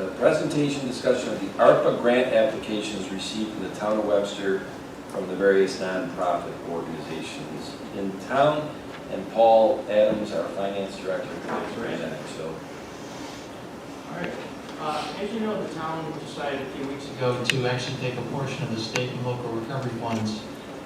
presentation discussion of the ARPA grant applications received in the town of Webster from the various nonprofit organizations in town. And Paul Adams, our finance director, is presenting. So, all right. As you know, the town decided a few weeks ago to actually take a portion of the state and local recovery funds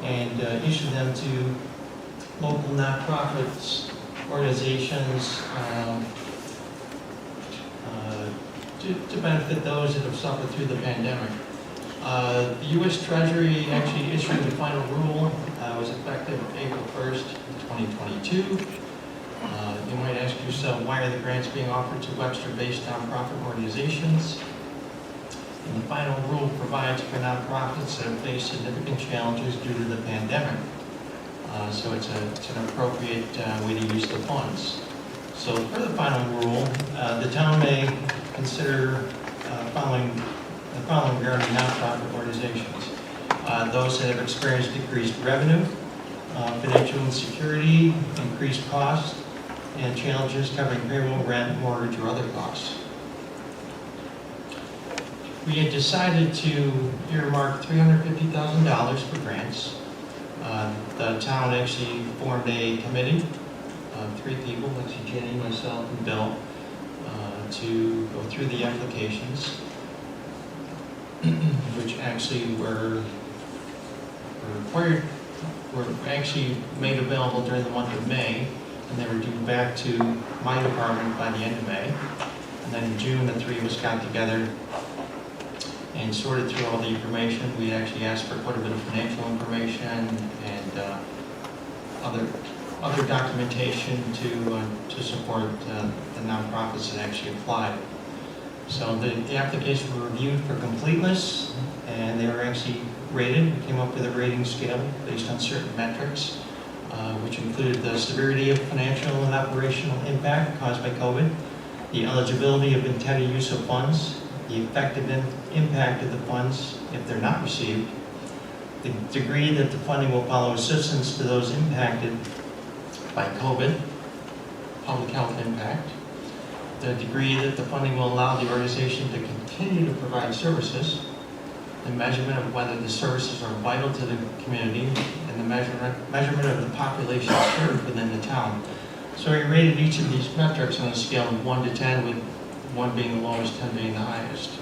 and issue them to local nonprofits, organizations, to benefit those that have suffered through the pandemic. The U.S. Treasury actually issued the final rule. Was effective April 1st, 2022. You might ask yourself, why are the grants being offered to Webster-based nonprofit organizations? And the final rule provides for nonprofits that have faced significant challenges due to the pandemic. So it's an appropriate way to use the funds. So for the final rule, the town may consider the following regarding nonprofit organizations. Those that have experienced decreased revenue, financial insecurity, increased costs, and challenges covering payroll, rent, mortgage, or other costs. We had decided to earmark $350,000 for grants. The town actually formed a committee of 3 people, actually Jenny, myself, and Bill, to go through the applications, which actually were actually made available during the month of May, and they were due back to my department by the end of May. And then in June, the 3 of us got together and sorted through all the information. We actually asked for quite a bit of financial information and other documentation to support the nonprofits that actually applied. So the applications were reviewed for completeness, and they were actually rated. We came up with a rating scale based on certain metrics, which included the severity of financial and operational impact caused by COVID, the eligibility of intended use of funds, the effective impact of the funds if they're not received, the degree that the funding will follow assistance to those impacted by COVID, public health impact, the degree that the funding will allow the organization to continue to provide services, the measurement of whether the services are vital to the community, and the measurement of the population served within the town. So we rated each of these metrics on a scale of 1 to 10, with 1 being the lowest, 10 being the highest.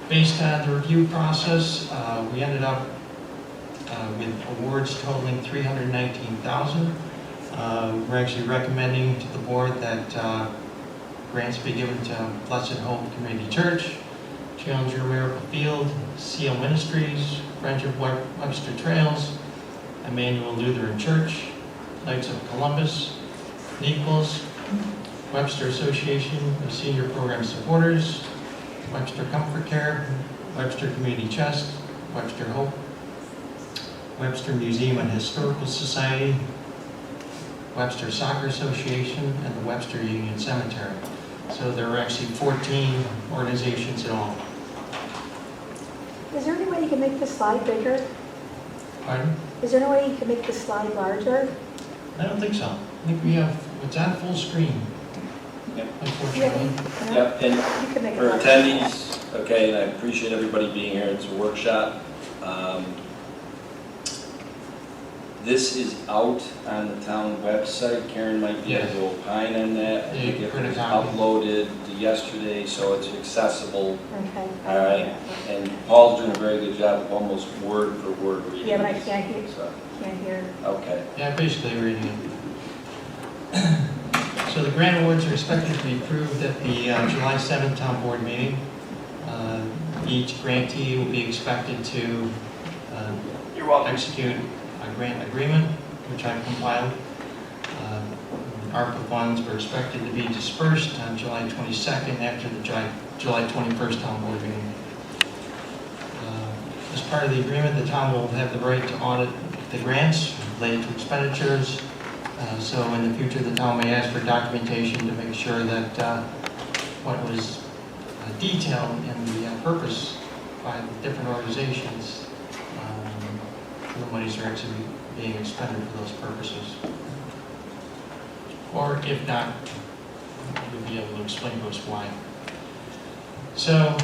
Based on the review process, we ended up with awards totaling $319,000. We're actually recommending to the board that grants be given to Blessed Hope Community Church, Challenger Miracle Field, Seal Ministries, Friendship Webster Trails, Emmanuel Lutheran Church, Knights of Columbus, Equals, Webster Association of Senior Program Supporters, Webster Comfort Care, Webster Community Chest, Webster Hope, Webster Museum and Historical Society, Webster Soccer Association, and the Webster Union Cemetery. So there were actually 14 organizations in all. Is there any way you can make the slide bigger? Pardon? Is there any way you can make the slide larger? I don't think so. I think we have, it's on full screen, Yep. unfortunately. Yep, and You can make it for larger. attendees, okay, and I appreciate everybody being here. It's a workshop. This is out on the town website. Karen might be able to opine on that. I Yeah, think you it print a was copy. uploaded yesterday, so it's accessible. Okay. All right, and Paul's doing a very good job of almost word for word reading. Yeah, but I can't hear. So, Can't hear. okay. Yeah, basically reading it. So the grant awards are expected to be approved at the July 7th town board meeting. Each grantee will be expected to execute a grant agreement, which I've compiled. ARPA funds were expected to be dispersed on July 22nd after the July 21st town board meeting. As part of the agreement, the town will have the right to audit the grants related to expenditures. So in the future, the town may ask for documentation to make sure that what was detailed in the purpose by the different organizations, the monies are actually being expended for those purposes. Or if not, you'll be able to explain to us why. So,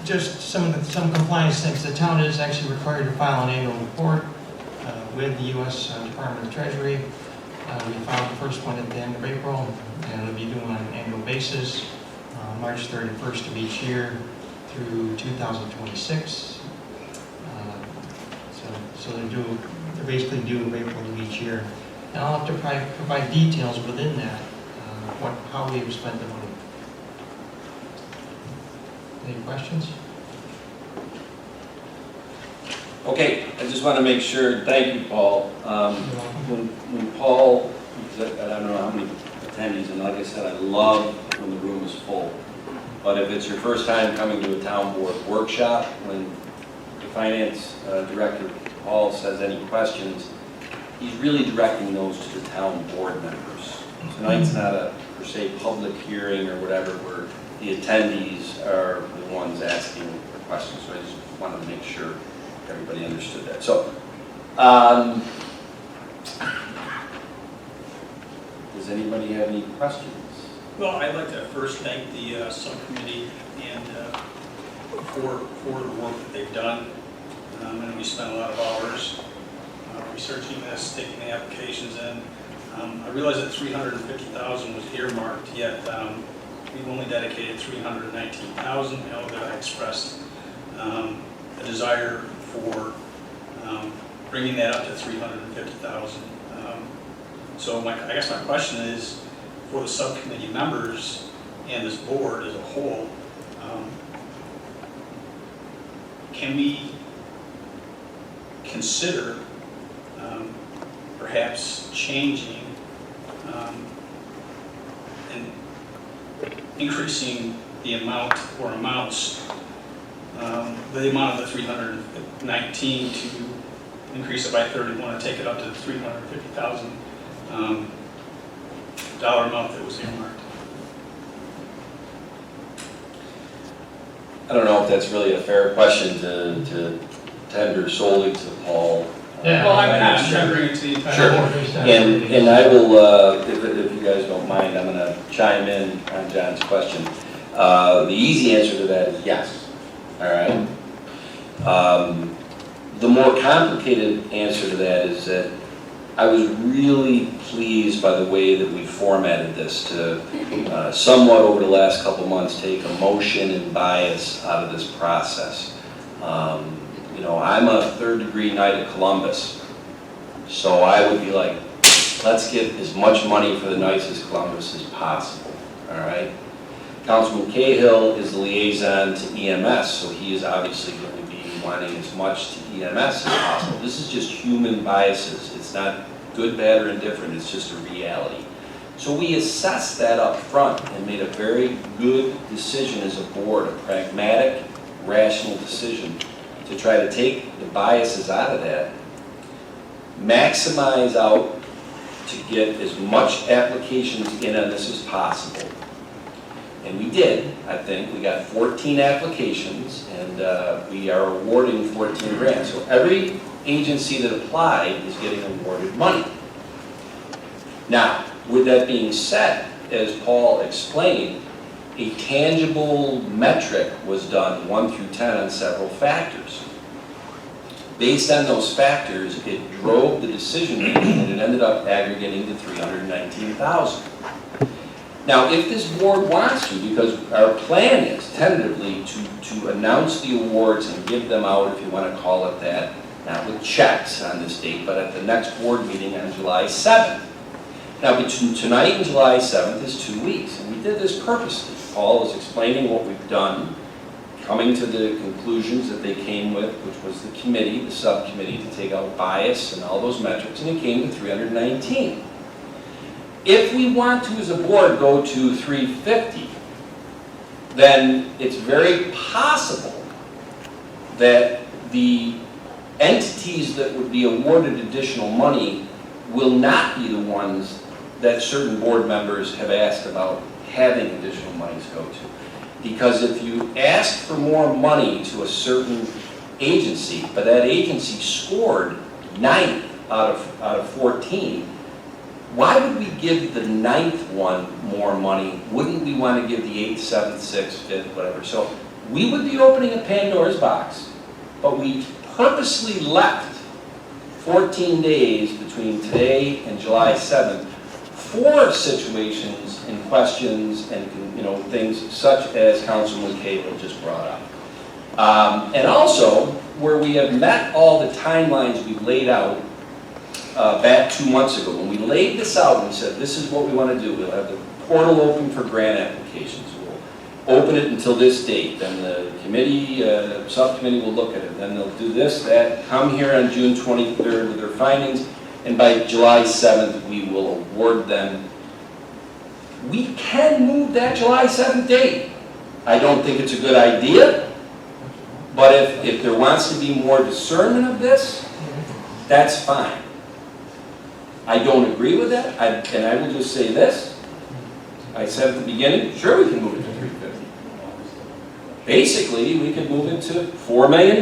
just some compliance things. The town is actually required to file an annual report with the U.S. Department of Treasury. We filed the first one at the end of April, and it'll be due on an annual basis, March 31st of each year through 2026. So they're basically due in April of each year. And I'll have to provide details within that, how we have spent the money. Any questions? Okay, I just want to make sure, thank you, Paul. When Paul, I don't know how many attendees, and like I said, I love when the room is full. But if it's your first time coming to a town board workshop, when the finance director, Paul, says any questions, he's really directing those to the town board members. Tonight's not a, per se, public hearing or whatever, where the attendees are the ones asking the questions. So I just wanted to make sure everybody understood that. So, does anybody have any questions? Well, I'd like to first thank the subcommittee and for the work that they've done. And we spent a lot of hours researching this, taking the applications in. I realize that $350,000 was earmarked, yet we've only dedicated $319,000. I know that I expressed a desire for bringing that up to $350,000. So I guess my question is, for the subcommittee members and this board as a whole, can we consider perhaps changing and increasing the amount or amounts, the amount of the 319 to increase it by 30, want to take it up to the $350,000 dollar amount that was earmarked? I don't know if that's really a fair question to tender solely to Paul. Yeah. Well, I'm tendering it to the entire Sure. board. And I will, if you guys don't mind, I'm going to chime in on John's question. The easy answer to that is yes. All right. The more complicated answer to that is that I was really pleased by the way that we formatted this to somewhat over the last couple months take emotion and bias out of this process. You know, I'm a third-degree Knight of Columbus, so I would be like, let's get as much money for the Knights of Columbus as possible, all right? Councilman Cahill is the liaison to EMS, so he is obviously going to be wanting as much to EMS as possible. This is just human biases. It's not good, bad, or indifferent. It's just a reality. So we assessed that up front and made a very good decision as a board, a pragmatic, rational decision to try to take the biases out of that, maximize out to get as much applications in on this as possible. And we did, I think. We got 14 applications, and we are awarding 14 grants. So every agency that applied is getting awarded money. Now, with that being said, as Paul explained, a tangible metric was done, 1 through 10, on several factors. Based on those factors, it drove the decision making, and it ended up aggregating to $319,000. Now, if this board wants to, because our plan is tentatively to announce the awards and give them out, if you want to call it that, not with checks on this date, but at the next board meeting on July 7th. Now, between tonight and July 7th is 2 weeks, and we did this purposely. Paul is explaining what we've done, coming to the conclusions that they came with, which was the committee, the subcommittee, to take out bias and all those metrics, and it came to 319. If we want to, as a board, go to 350, then it's very possible that the entities that would be awarded additional money will not be the ones that certain board members have asked about having additional money to go to. Because if you ask for more money to a certain agency, but that agency scored 9 out of 14, why would we give the 9th one more money? Wouldn't we want to give the 8th, 7th, 6th, 5th, whatever? So we would be opening a Pandora's box, but we purposely left 14 days between today and July 7th for situations and questions and, you know, things such as Councilman Cagle just brought up. And also, where we have met all the timelines we laid out back 2 months ago. When we laid this out and we said, this is what we want to do. We'll have the portal open for grant applications. We'll open it until this date. Then the committee, subcommittee will look at it. Then they'll do this, that, come here on June 23rd with their findings. And by July 7th, we will award them. We can move that July 7th date. I don't think it's a good idea. But if there wants to be more discernment of this, that's fine. I don't agree with that, and I will just say this. I said at the beginning, sure we can move it to 350. Basically, we could move it to $4 million.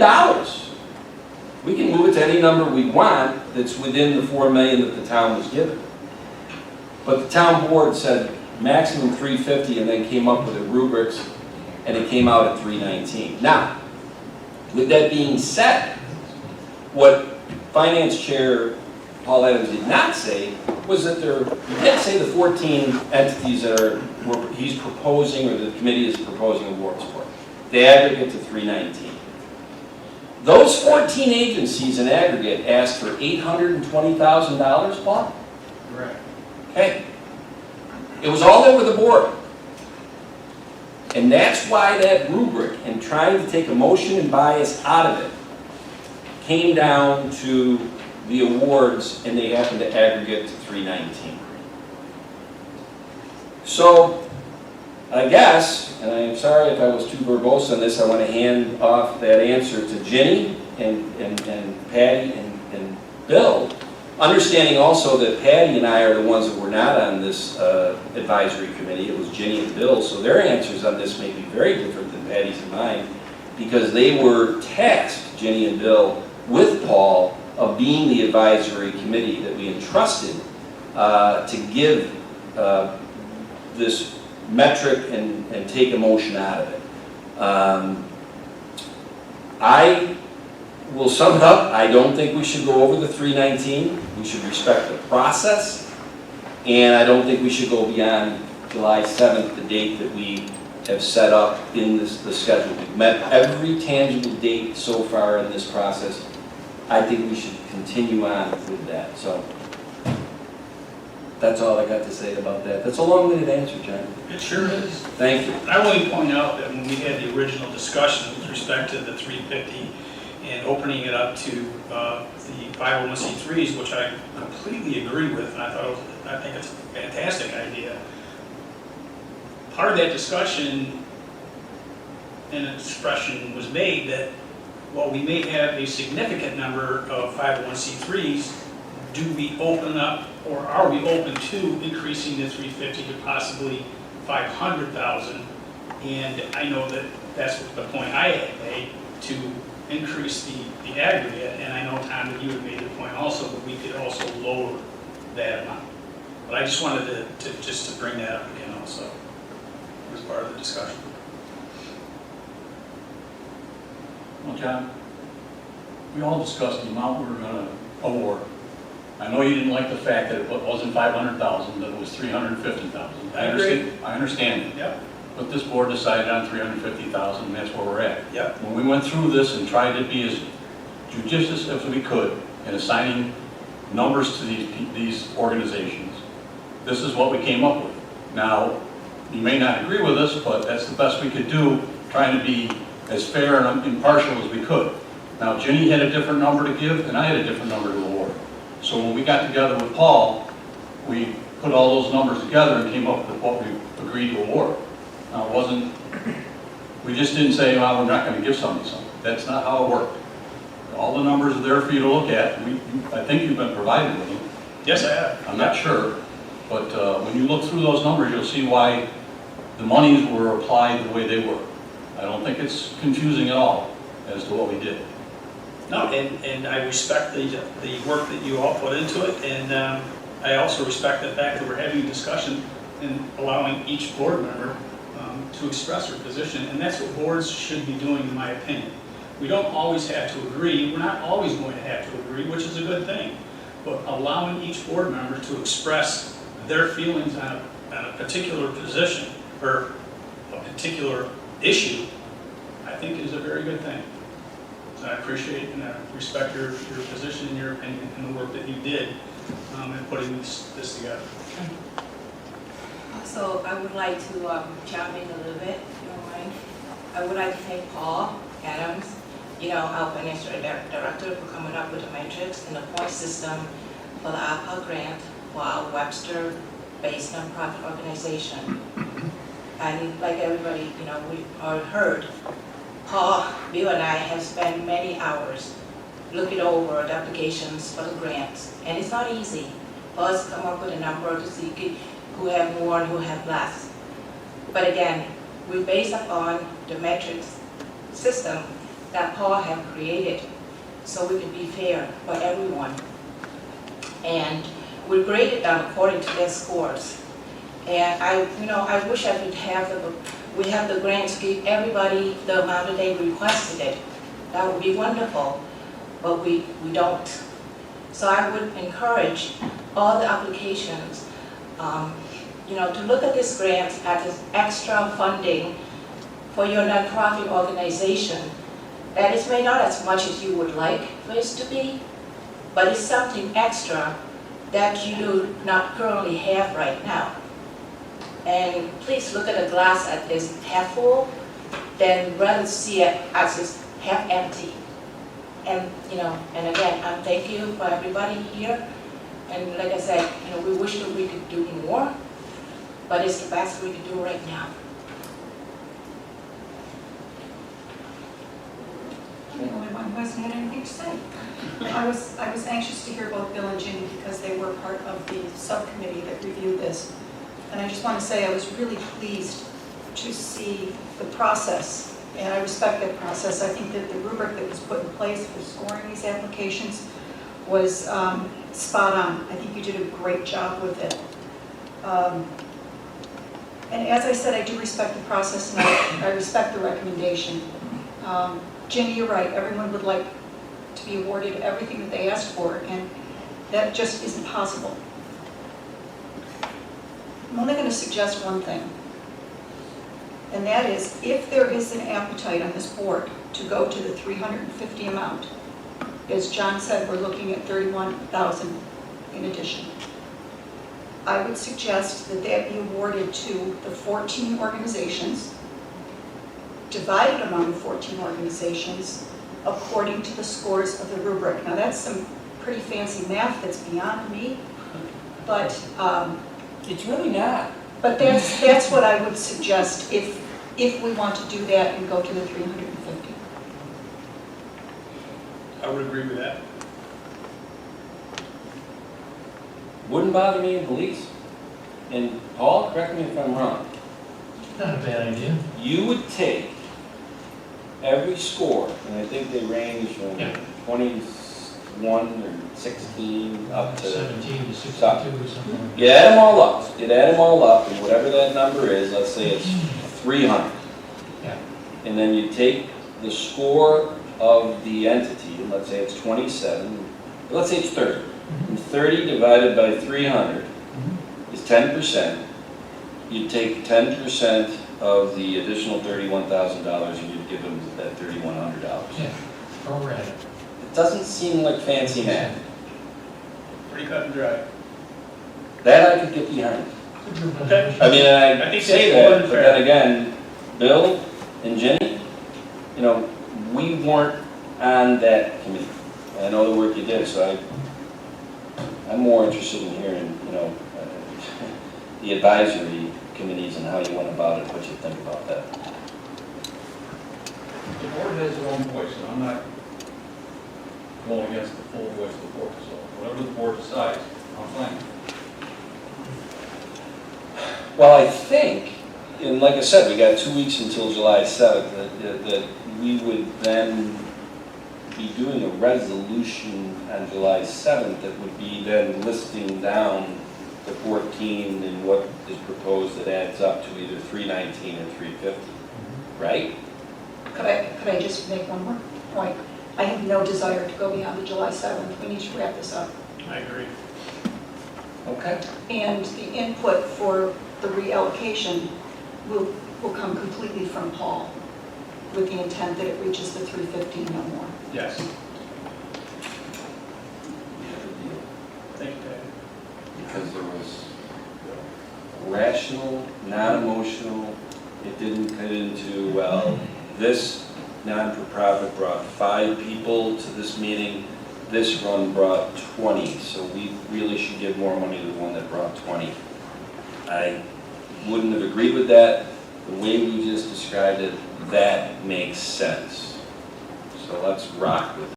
We can move it to any number we want that's within the $4 million that the town was given. But the town board said maximum 350 and then came up with the rubrics, and it came out at 319. Now, with that being said, what Finance Chair Paul Adams did not say was that he didn't say the 14 entities that he's proposing or the committee is proposing awards for. They aggregate to 319. Those 14 agencies in aggregate asked for $820,000, Paul? Correct. Okay. It was all over the board. And that's why that rubric and trying to take emotion and bias out of it came down to the awards, and they happened to aggregate to 319. So, I guess, and I'm sorry if I was too verbose on this, I want to hand off that answer to Ginny and Patty and Bill, understanding also that Patty and I are the ones that were not on this advisory committee. It was Ginny and Bill, so their answers on this may be very different than Patty's and mine, because they were tasked, Ginny and Bill, with Paul, of being the advisory committee that we entrusted to give this metric and take emotion out of it. I will sum it up. I don't think we should go over the 319. We should respect the process. And I don't think we should go beyond July 7th, the date that we have set up in the schedule. We've met every tangible date so far in this process. I think we should continue on with that. So that's all I got to say about that. That's a long-winded answer, John. It sure is. Thank you. I will point out that when we had the original discussion with respect to the 350 and opening it up to the 501c3s, which I completely agree with, and I think it's a fantastic idea. Part of that discussion and expression was made that while we may have a significant number of 501c3s, do we open up, or are we open to increasing the 350 to possibly 500,000? And I know that that's the point I had made, to increase the aggregate, and I know, Tom, that you had made the point also that we could also lower that amount. But I just wanted to bring that up again also, as part of the discussion. Well, John, we all discussed the amount we were going to award. I know you didn't like the fact that it wasn't 500,000, that it was 350,000. I agree. I understand it. Yep. But this board decided on 350,000, and that's where we're at. Yep. When we went through this and tried to be as judicious as we could in assigning numbers to these organizations, this is what we came up with. Now, you may not agree with us, but that's the best we could do, trying to be as fair and impartial as we could. Now, Ginny had a different number to give, and I had a different number to award. So when we got together with Paul, we put all those numbers together and came up with what we agreed to award. Now, it wasn't, we just didn't say, well, we're not going to give somebody something. That's not how it worked. All the numbers are there for you to look at. I think you've been provided with them. Yes, I have. I'm not sure, but when you look through those numbers, you'll see why the monies were applied the way they were. I don't think it's confusing at all as to what we did. No, and I respect the work that you all put into it, and I also respect the fact that we're having a discussion and allowing each board member to express their position, and that's what boards should be doing, in my opinion. We don't always have to agree, we're not always going to have to agree, which is a good thing, but allowing each board member to express their feelings on a particular position or a particular issue, I think is a very good thing. So I appreciate and I respect your position and your opinion and the work that you did in putting this together. So I would like to jump in a little bit, if you don't mind. I would like to thank Paul Adams, our financial director, for coming up with the metrics and the point system for the ARPA grant for our Webster-based nonprofit organization. And like everybody, we all heard, Paul, Bill, and I have spent many hours looking over the applications for the grants, and it's not easy for us to come up with a number to see who have more and who have less. But again, we base upon the metrics system that Paul have created so we can be fair for everyone. And we graded them according to their scores. And I wish I could have we have the grants to give everybody the amount that they requested it. That would be wonderful, but we don't. So I would encourage all the applications to look at this grant as extra funding for your nonprofit organization. That is may not as much as you would like for it to be, but it's something extra that you do not currently have right now. And please look at the glass as half full, then rather see it as it's half empty. And and again, I'm thank you for everybody here. And like I said, we wish that we could do more, but it's the best we can do right now. I'm the only one who hasn't had anything to say. I was anxious to hear about Bill and Ginny because they were part of the subcommittee that reviewed this. And I just want to say I was really pleased to see the process, and I respect that process. I think that the rubric that was put in place for scoring these applications was spot on. I think you did a great job with it. And as I said, I do respect the process, and I respect the recommendation. Ginny, you're right. Everyone would like to be awarded everything that they asked for, and that just isn't possible. I'm only going to suggest one thing, and that is if there is an appetite on this board to go to the 350 amount, as John said, we're looking at 31,000 in addition. I would suggest that that be awarded to the 14 organizations, divided among the 14 organizations according to the scores of the rubric. Now that's some pretty fancy math that's beyond me, but It's really not. but that's what I would suggest if we want to do that and go to the 350. I would agree with that. Wouldn't bother me in the least. And Paul, correct me if I'm wrong, Not a bad idea. you would take every score, and I think they range from Yeah. 21 or 16 up to, 17 to 62 or something like that. you add them all up, and whatever that number is, let's say it's 300. Yeah. And then you take the score of the entity, and let's say it's 27, let's say it's 30. And 30 divided by 300 is 10%. You take 10% of the additional $31,000 and you'd give them that $3,100. Yeah, pro-rata. It doesn't seem like fancy math. Pretty cut and dry. That I could get behind. Okay. I mean, I I think say that's more that, than but fair. then again, Bill and Jenny, we weren't on that committee. I know the work you did, so I'm more interested in hearing, the advisory committees and how you went about it, what you think about that. The board has their own voice, and I'm not going against the full voice of the board, so whatever the board decides, I'm fine. Well, I think, and like I said, we got 2 weeks until July 7th, that we would then be doing a resolution on July 7th that would be then listing down the 14 and what is proposed that adds up to either 319 or 350, right? Could I just make one more point? I have no desire to go beyond the July 7th. We need to wrap this up. I agree. Okay. And the input for the reallocation will come completely from Paul, with the intent that it reaches the 350, no more. Yes. Thank you, Dave. Because there was rational, non-emotional, it didn't get into, well, this non-for-profit brought 5 people to this meeting, this one brought 20, so we really should give more money to the one that brought 20. I wouldn't have agreed with that. The way we just described it, that makes sense. So let's rock with it.